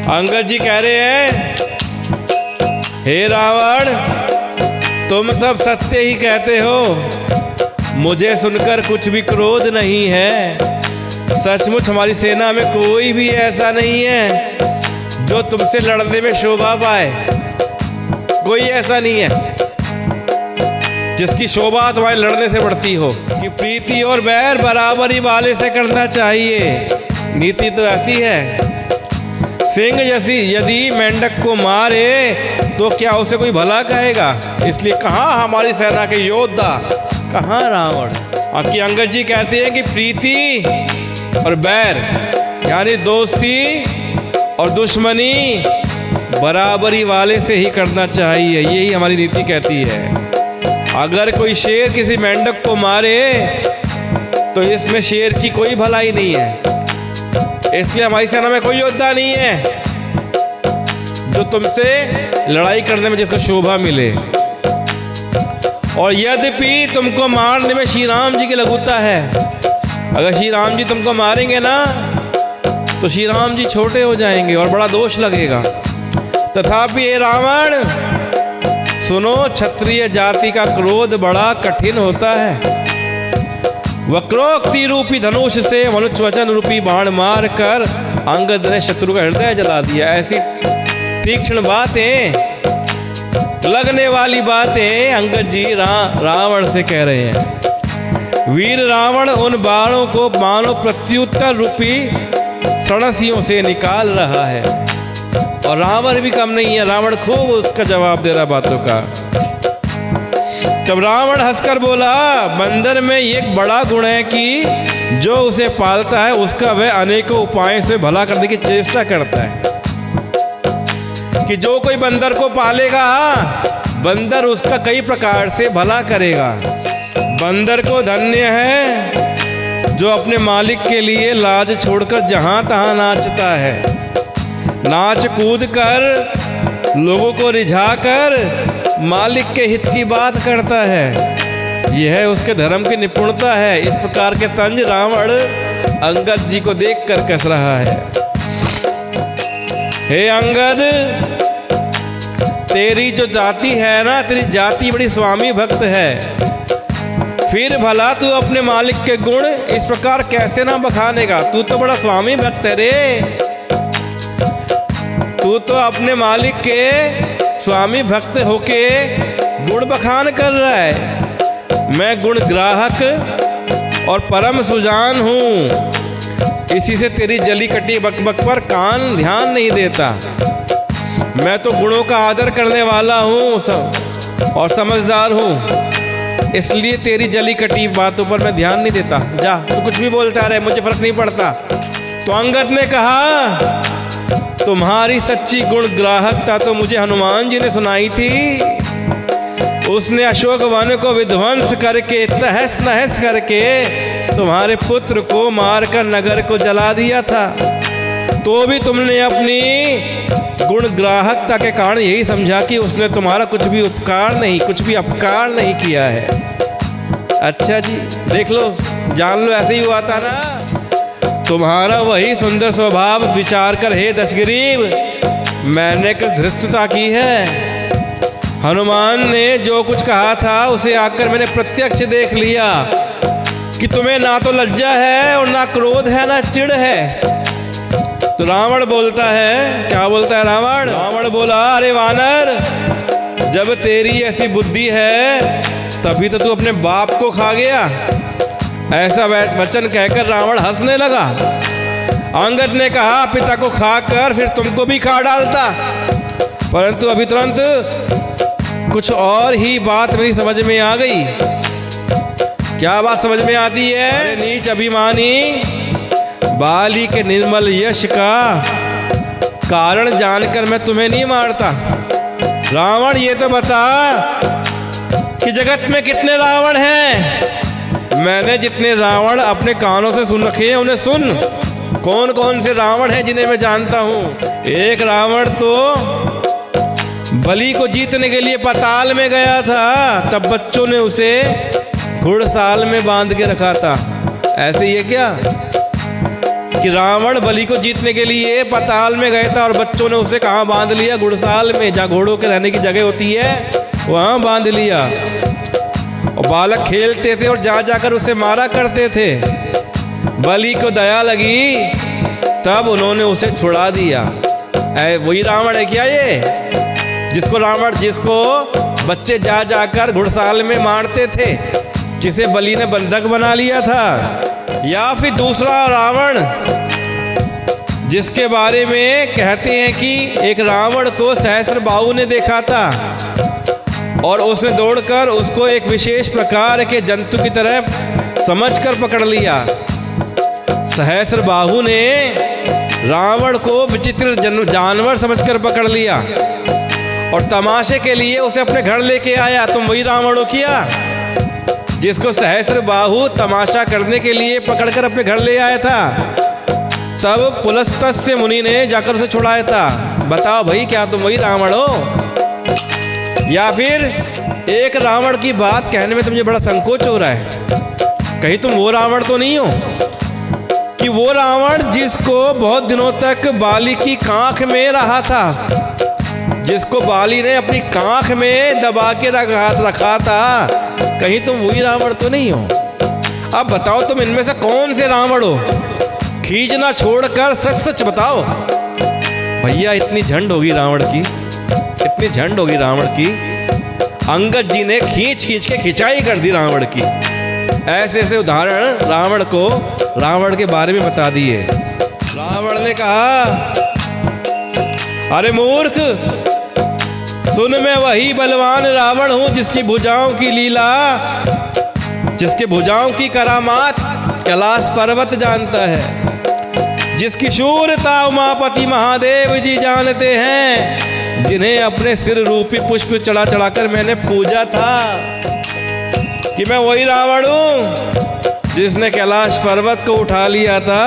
अंगद जी कह रहे हैं, हे रावण, तुम सब सत्य ही कहते हो, मुझे सुनकर कुछ भी क्रोध नहीं है। सचमुच हमारी सेना में कोई भी ऐसा नहीं है जो तुमसे लड़ने में शोभा पाए। कोई ऐसा नहीं है जिसकी शोभा तुम्हारे लड़ने से बढ़ती हो। कि प्रीति और बैर बराबरी वाले से करना चाहिए। नीति तो ऐसी है, सिंह जैसी यदि मेंढक को मारे तो क्या उसे कोई भला कहेगा। इसलिए कहाँ हमारी सेना के योद्धा, कहाँ रावण। बाकी अंगद जी कहते हैं कि प्रीति और बैर यानी दोस्ती और दुश्मनी बराबरी वाले से ही करना चाहिए। यही हमारी नीति कहती है। अगर कोई शेर किसी मेंढक को मारे तो इसमें शेर की कोई भलाई नहीं है। इसलिए हमारी सेना में कोई योद्धा नहीं है जो तुमसे लड़ाई करने में जिसको शोभा मिले। और यद्यपि तुमको मारने में श्री राम जी की लघुता है। अगर श्री राम जी तुमको मारेंगे ना तो श्री राम जी छोटे हो जाएंगे और बड़ा दोष लगेगा। तथापि ये रावण सुनो, क्षत्रिय जाति का क्रोध बड़ा कठिन होता है। वक्रोक्ति रूपी धनुष से मनुष्वचन रूपी बाण मार कर अंगद ने शत्रु का हृदय जला दिया। ऐसी तीक्ष्ण बातें, लगने वाली बातें अंगद जी रावण से कह रहे हैं। वीर रावण उन बाणों को मानो प्रत्युत्तर रूपी सणसियों से निकाल रहा है। और रावण भी कम नहीं है, रावण खूब उसका जवाब दे रहा बातों का। तब रावण हंसकर बोला, बंदर में एक बड़ा गुण है कि जो उसे पालता है उसका वह अनेकों उपायों से भला करने की चेष्टा करता है। कि जो कोई बंदर को पालेगा, बंदर उसका कई प्रकार से भला करेगा। बंदर को धन्य है जो अपने मालिक के लिए लाज छोड़कर जहां तहां नाचता है। नाच कूद कर लोगों को रिझाकर मालिक के हित की बात करता है। यह उसके धर्म की निपुणता है। इस प्रकार के तंज रावण अंगद जी को देखकर कस रहा है। हे अंगद, तेरी जो जाति है ना, तेरी जाति बड़ी स्वामी भक्त है। फिर भला तू अपने मालिक के गुण इस प्रकार कैसे ना बखानेगा। तू तो बड़ा स्वामी भक्त है रे। तू तो अपने मालिक के स्वामी भक्त होके गुण बखान कर रहा है। मैं गुण ग्राहक और परम सुजान हूँ। इसी से तेरी जली कटी बकबक पर कान ध्यान नहीं देता। मैं तो गुणों का आदर करने वाला हूँ और समझदार हूँ। इसलिए तेरी जली कटी बातों पर मैं ध्यान नहीं देता। जा, तू कुछ भी बोलता रहे, मुझे फर्क नहीं पड़ता। तो अंगद ने कहा, तुम्हारी सच्ची गुण ग्राहकता तो मुझे हनुमान जी ने सुनाई थी। उसने अशोक वन को विध्वंस करके तहस नहस करके तुम्हारे पुत्र को मारकर नगर को जला दिया था। तो भी तुमने अपनी गुण ग्राहकता के कारण यही समझा कि उसने तुम्हारा कुछ भी उपकार नहीं, कुछ भी अपकार नहीं किया है। अच्छा जी, देख लो, जान लो, ऐसे ही हुआ था ना। तुम्हारा वही सुंदर स्वभाव विचार कर हे दशग्रीव, मैंने कुछ धृष्टता की है। हनुमान ने जो कुछ कहा था उसे आकर मैंने प्रत्यक्ष देख लिया कि तुम्हें ना तो लज्जा है और ना क्रोध है, ना चिढ़ है। तो रावण बोलता है, क्या बोलता है रावण? रावण बोला, अरे वानर, जब तेरी ऐसी बुद्धि है तभी तो तू अपने बाप को खा गया। ऐसा वचन कहकर रावण हंसने लगा। अंगद ने कहा, पिता को खाकर फिर तुमको भी खा डालता। परंतु अभी तुरंत कुछ और ही बात मेरी समझ में आ गई। क्या बात समझ में आती है? अरे नीच अभिमानी, बाली के निर्मल यश का कारण जानकर मैं तुम्हें नहीं मारता। रावण, ये तो बता कि जगत में कितने रावण हैं? मैंने जितने रावण अपने कानों से सुन रखे हैं उन्हें सुन। कौन कौन से रावण हैं जिन्हें मैं जानता हूँ। एक रावण तो बलि को जीतने के लिए पाताल में गया था, तब बच्चों ने उसे घुड़साल में बांध के रखा था। ऐसे ही है क्या? कि रावण बलि को जीतने के लिए पाताल में गया था और बच्चों ने उसे कहाँ बांध लिया? गुड़साल में, जहाँ घोड़ों के रहने की जगह होती है वहाँ बांध लिया। और बालक खेलते थे और जा जाकर उसे मारा करते थे। बलि को दया लगी तब उन्होंने उसे छुड़ा दिया। वही रावण है क्या ये? जिसको बच्चे जा जाकर घुड़साल में मारते थे, जिसे बलि ने बंधक बना लिया था? या फिर दूसरा रावण जिसके बारे में कहते हैं कि एक रावण को सहस्त्रबाहु ने देखा था और उसने दौड़कर उसको एक विशेष प्रकार के जंतु की तरह समझकर पकड़ लिया। सहस्त्रबाहु ने रावण को विचित्र जानवर समझकर पकड़ लिया और तमाशे के लिए उसे अपने घर लेके आया। तुम वही रावण हो क्या जिसको सहस्त्रबाहु तमाशा करने के लिए पकड़कर अपने घर ले आया था? तब पुलस्त्य मुनि ने जाकर उसे छुड़ाया था। बताओ भाई, क्या तुम वही रावण हो? या फिर एक रावण की बात कहने में तुझे बड़ा संकोच हो रहा है? कहीं तुम वो रावण तो नहीं हो कि वो रावण जिसको बहुत दिनों तक बाली की कांख में रहा था, जिसको बाली ने अपनी कांख में दबा के रखा था? कहीं तुम वही रावण तो नहीं हो? अब बताओ तुम इनमें से कौन से रावण हो? खींचना छोड़कर सच सच बताओ भैया। इतनी झंड होगी रावण की, इतनी झंड होगी रावण की, अंगद जी ने खींच खींच के खिंचाई कर दी रावण की। ऐसे ऐसे उदाहरण रावण के बारे में बता दिए। रावण ने कहा, अरे मूर्ख सुन, मैं वही बलवान रावण हूं जिसकी भुजाओं की लीला, जिसके भुजाओं की करामात कैलाश पर्वत जानता है, जिसकी शूरता उमापति महादेव जी जानते हैं, जिन्हें अपने सिर रूपी पुष्प चढ़ा चढ़ाकर मैंने पूजा था। कि मैं वही रावण हूं जिसने कैलाश पर्वत को उठा लिया था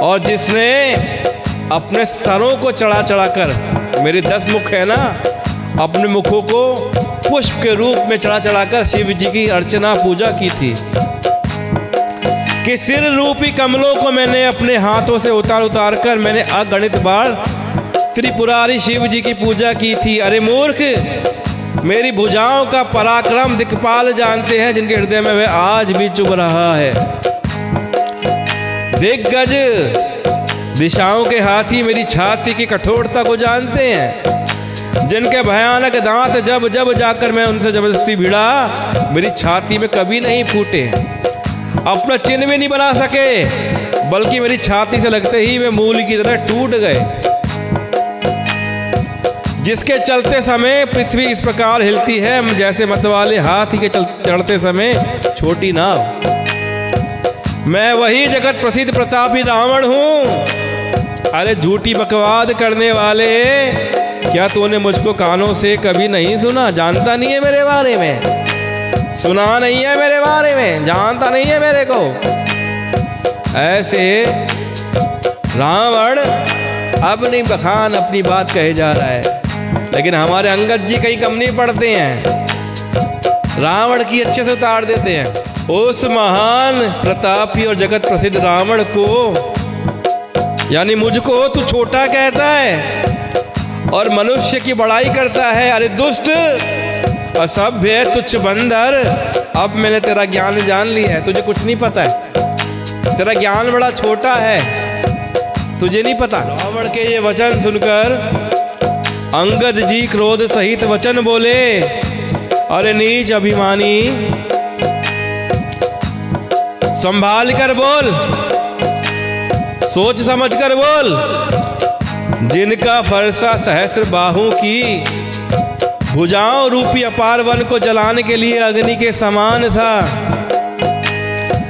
और जिसने अपने सरों को चढ़ा चढ़ाकर, मेरे 10 मुख है ना, अपने मुखों को पुष्प के रूप में चढ़ा चढ़ाकर शिव जी की अर्चना पूजा की थी। कि सिर रूपी कमलों को मैंने अपने हाथों से उतार कर मैंने अगणित बार त्रिपुरारी शिव जी की पूजा की थी। अरे मूर्ख, मेरी भुजाओं का पराक्रम दिक्पाल जानते हैं, जिनके हृदय में वह आज भी चुभ रहा है। दिग्गज दिशाओं के हाथी मेरी छाती की कठोरता को जानते हैं, जिनके भयानक दांत जब जब जाकर मैं उनसे जबरदस्ती भिड़ा, मेरी छाती में कभी नहीं फूटे, अपना चिन्ह भी नहीं बना सके, बल्कि मेरी छाती से लगते ही वे मूल की तरह टूट गए। जिसके चलते समय पृथ्वी इस प्रकार हिलती है जैसे मतवाले हाथी के चढ़ते समय छोटी नाव। मैं वही जगत प्रसिद्ध प्रतापी रावण हूं। अरे झूठी बकवाद करने वाले, क्या तूने मुझको कानों से कभी नहीं सुना? जानता नहीं है मेरे बारे में, सुना नहीं है मेरे बारे में, जानता नहीं है मेरे को। ऐसे रावण अब नहीं बखान अपनी बात कहे जा रहा है, लेकिन हमारे अंगद जी कहीं कम नहीं पड़ते हैं, रावण की अच्छे से उतार देते हैं। उस महान प्रतापी और जगत प्रसिद्ध रावण को, यानी मुझको तू छोटा कहता है और मनुष्य की बड़ाई करता है। अरे दुष्ट, असभ्य, तुच्छ बंदर, अब मैंने तेरा ज्ञान जान लिया है, तुझे कुछ नहीं पता है, तेरा ज्ञान बड़ा छोटा है, तुझे नहीं पता। रावण के ये वचन सुनकर अंगद जी क्रोध सहित वचन बोले, अरे नीच अभिमानी, संभाल कर बोल, सोच समझ कर बोल। जिनका फरसा सहस्र बाहु की भुजाओं रूपी अपार वन को जलाने के लिए अग्नि के समान था,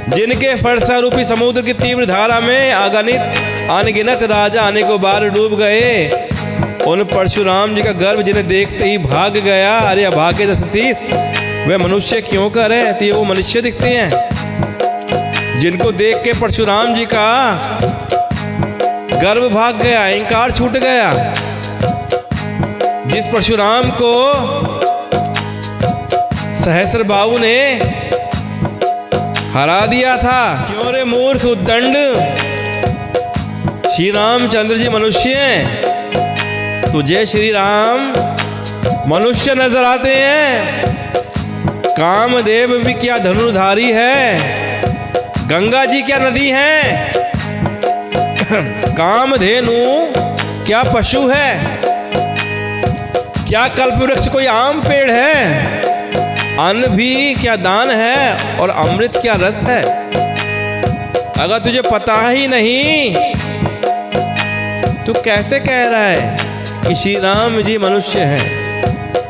जिनके फरसा रूपी समुद्र की तीव्र धारा में अनगिनत राजा आने को बार डूब गए, उन परशुराम जी का गर्भ जिन्हें देखते ही भाग गया। अरे अभागे दशशीष, वे मनुष्य क्यों कर रहे हैं? तो ये वो मनुष्य दिखते हैं जिनको देख के परशुराम जी का गर्भ भाग गया, अहंकार छूट गया। जिस परशुराम को सहस्त्रबाहु ने हरा दिया था। क्यों रे मूर्ख उद्दंड, श्री रामचंद्र जी मनुष्य हैं, तुझे श्री राम मनुष्य नजर आते हैं। कामदेव भी क्या धनुर्धारी है, गंगा जी क्या नदी है, कामधेनु क्या पशु है, क्या कल्पवृक्ष कोई आम पेड़ है, अन्न भी क्या दान है और अमृत क्या रस है। अगर तुझे पता ही नहीं तू कैसे कह रहा है कि श्री राम जी मनुष्य हैं।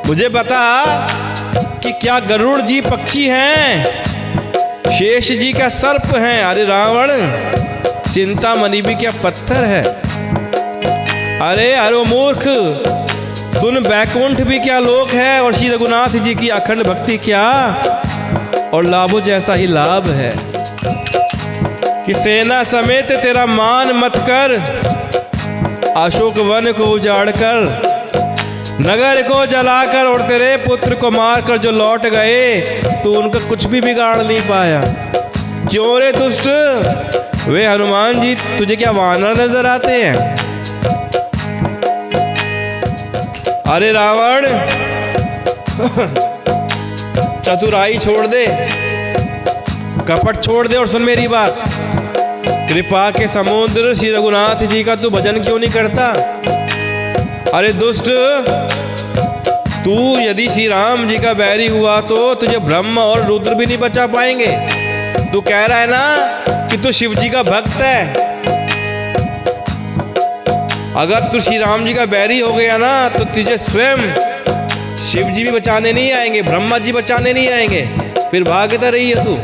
मुझे बता कि क्या गरुड़ जी पक्षी हैं, शेष जी क्या सर्प हैं, अरे रावण चिंतामणि भी क्या पत्थर है। अरे मूर्ख सुन, बैकुंठ भी क्या लोक है और श्री रघुनाथ जी की अखंड भक्ति क्या और लाभों जैसा ही लाभ है। कि सेना समेत तेरा मान मत कर, अशोक वन को उजाड़ कर, नगर को जलाकर और तेरे पुत्र को मारकर जो लौट गए तो उनका कुछ भी बिगाड़ नहीं पाया। क्यों रे दुष्ट, वे हनुमान जी तुझे क्या वानर नजर आते हैं। अरे रावण चतुराई छोड़ दे, कपट छोड़ दे और सुन मेरी बात। कृपा के समुद्र श्री रघुनाथ जी का तू भजन क्यों नहीं करता। अरे दुष्ट, तू यदि श्री राम जी का बैरी हुआ तो तुझे ब्रह्म और रुद्र भी नहीं बचा पाएंगे। तू कह रहा है ना कि तू शिव जी का भक्त है। अगर तू श्री राम जी का बैरी हो गया ना तो तुझे स्वयं शिव जी भी बचाने नहीं आएंगे, ब्रह्मा जी बचाने नहीं आएंगे, फिर भागता रही है तू।